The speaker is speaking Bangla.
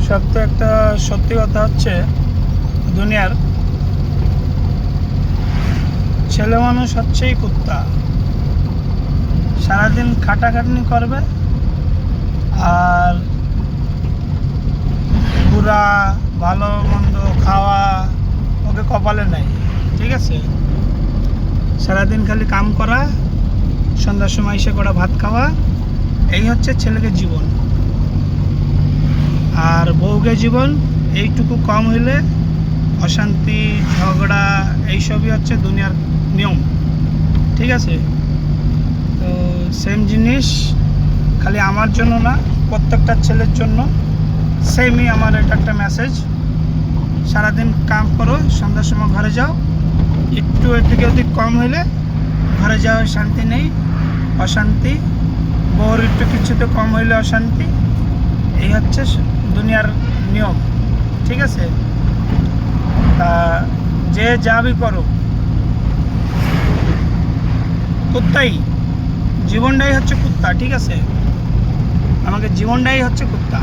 সত্য একটা সত্যি কথা হচ্ছে, দুনিয়ার ছেলে মানুষ হচ্ছেই কুত্তা। সারাদিন খাটাখাটনি করবে আর ঘোরা, ভালো মন্দ খাওয়া ওকে কপালে নাই। ঠিক আছে, সারাদিন খালি কাম করা, সন্ধ্যার সময় এসে করা ভাত খাওয়া, এই হচ্ছে ছেলেকে জীবন। আর বউকে জীবন এইটুকু কম হইলে অশান্তি, ঝগড়া, এইসবই হচ্ছে দুনিয়ার নিয়ম। ঠিক আছে, তো সেম জিনিস খালি আমার জন্য না, প্রত্যেকটা ছেলের জন্য সেমই। আমার এটা একটা মেসেজ, সারাদিন কাম করো, সন্ধ্যার সময় ঘরে যাও, একটু এর থেকে অধিক কম হইলে ঘরে যাওয়ার শান্তি নেই, অশান্তি। বউর একটু কিছুতে কম হইলে অশান্তি। এই হচ্ছে দুনিয়ার নিয়ম। ঠিক আছে, তা যে যাবি করো, কুত্তাই জীবনটাই হচ্ছে কুত্তা। ঠিক আছে, আমাকে জীবনটাই হচ্ছে কুত্তা।